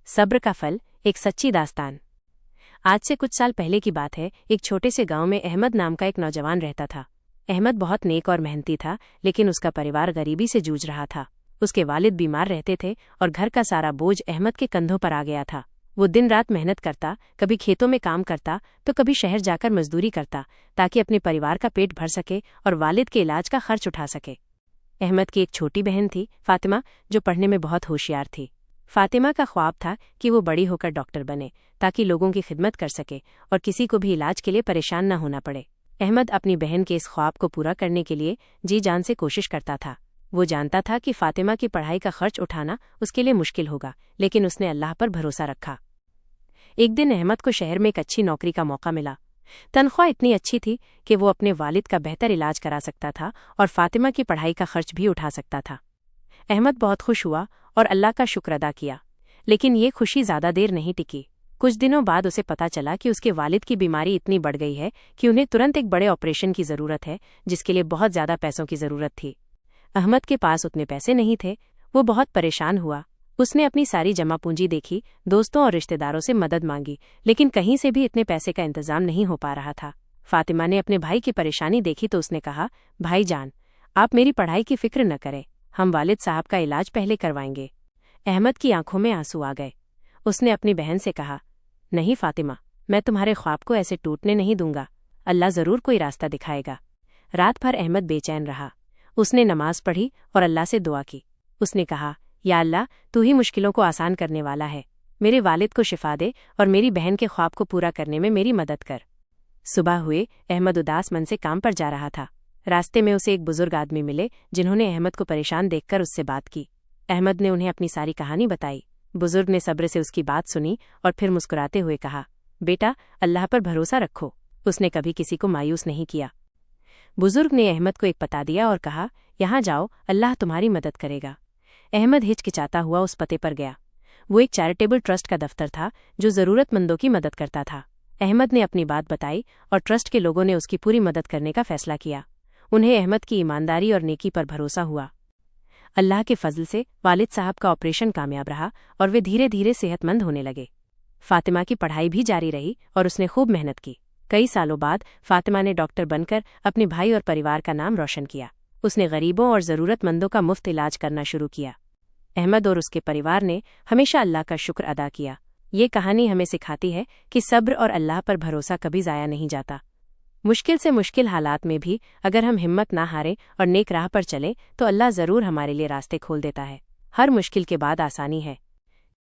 सब्र का फल, एक सच्ची दास्तान। आज से कुछ साल पहले की बात है। एक छोटे से गांव में अहमद नाम का एक नौजवान रहता था। अहमद बहुत नेक और मेहनती था, लेकिन उसका परिवार गरीबी से जूझ रहा था। उसके वालिद बीमार रहते थे और घर का सारा बोझ अहमद के कंधों पर आ गया था। वो दिन रात मेहनत करता, कभी खेतों में काम करता तो कभी शहर जाकर मजदूरी करता, ताकि अपने परिवार का पेट भर सके और वालिद के इलाज का खर्च उठा सके। अहमद की एक छोटी बहन थी, फातिमा, जो पढ़ने में बहुत होशियार थी। फातिमा का ख्वाब था कि वो बड़ी होकर डॉक्टर बने, ताकि लोगों की खिदमत कर सके और किसी को भी इलाज के लिए परेशान न होना पड़े। अहमद अपनी बहन के इस ख्वाब को पूरा करने के लिए जी जान से कोशिश करता था। वो जानता था कि फातिमा की पढ़ाई का खर्च उठाना उसके लिए मुश्किल होगा, लेकिन उसने अल्लाह पर भरोसा रखा। एक दिन अहमद को शहर में एक अच्छी नौकरी का मौका मिला। तनख्वाह इतनी अच्छी थी कि वो अपने वालिद का बेहतर इलाज करा सकता था और फातिमा की पढ़ाई का खर्च भी उठा सकता था। अहमद बहुत खुश हुआ और अल्लाह का शुक्र अदा किया, लेकिन ये खुशी ज़्यादा देर नहीं टिकी। कुछ दिनों बाद उसे पता चला कि उसके वालिद की बीमारी इतनी बढ़ गई है कि उन्हें तुरंत एक बड़े ऑपरेशन की ज़रूरत है, जिसके लिए बहुत ज़्यादा पैसों की ज़रूरत थी। अहमद के पास उतने पैसे नहीं थे। वो बहुत परेशान हुआ। उसने अपनी सारी जमा पूंजी देखी, दोस्तों और रिश्तेदारों से मदद मांगी, लेकिन कहीं से भी इतने पैसे का इंतजाम नहीं हो पा रहा था। फातिमा ने अपने भाई की परेशानी देखी तो उसने कहा, भाई जान, आप मेरी पढ़ाई की फिक्र न करें, हम वालिद साहब का इलाज पहले करवाएंगे। अहमद की आंखों में आंसू आ गए। उसने अपनी बहन से कहा, नहीं फातिमा, मैं तुम्हारे ख्वाब को ऐसे टूटने नहीं दूंगा। अल्लाह ज़रूर कोई रास्ता दिखाएगा। रात भर अहमद बेचैन रहा। उसने नमाज पढ़ी और अल्लाह से दुआ की। उसने कहा, या अल्लाह, तू ही मुश्किलों को आसान करने वाला है। मेरे वालिद को शिफा दे और मेरी बहन के ख्वाब को पूरा करने में मेरी मदद कर। सुबह हुए अहमद उदास मन से काम पर जा रहा था। रास्ते में उसे एक बुजुर्ग आदमी मिले, जिन्होंने अहमद को परेशान देखकर उससे बात की। अहमद ने उन्हें अपनी सारी कहानी बताई। बुजुर्ग ने सब्र से उसकी बात सुनी और फिर मुस्कुराते हुए कहा, बेटा, अल्लाह पर भरोसा रखो। उसने कभी किसी को मायूस नहीं किया। बुजुर्ग ने अहमद को एक पता दिया और कहा, यहाँ जाओ, अल्लाह तुम्हारी मदद करेगा। अहमद हिचकिचाता हुआ उस पते पर गया। वो एक चैरिटेबल ट्रस्ट का दफ्तर था, जो ज़रूरतमंदों की मदद करता था। अहमद ने अपनी बात बताई और ट्रस्ट के लोगों ने उसकी पूरी मदद करने का फैसला किया। उन्हें अहमद की ईमानदारी और नेकी पर भरोसा हुआ। अल्लाह के फजल से वालिद साहब का ऑपरेशन कामयाब रहा और वे धीरे धीरे सेहतमंद होने लगे। फातिमा की पढ़ाई भी जारी रही और उसने खूब मेहनत की। कई सालों बाद फातिमा ने डॉक्टर बनकर अपने भाई और परिवार का नाम रोशन किया। उसने गरीबों और ज़रूरतमंदों का मुफ्त इलाज करना शुरू किया। अहमद और उसके परिवार ने हमेशा अल्लाह का शुक्र अदा किया। ये कहानी हमें सिखाती है कि सब्र और अल्लाह पर भरोसा कभी ज़ाया नहीं जाता। मुश्किल से मुश्किल हालात में भी अगर हम हिम्मत ना हारें और नेक राह पर चलें तो अल्लाह ज़रूर हमारे लिए रास्ते खोल देता है। हर मुश्किल के बाद आसानी है।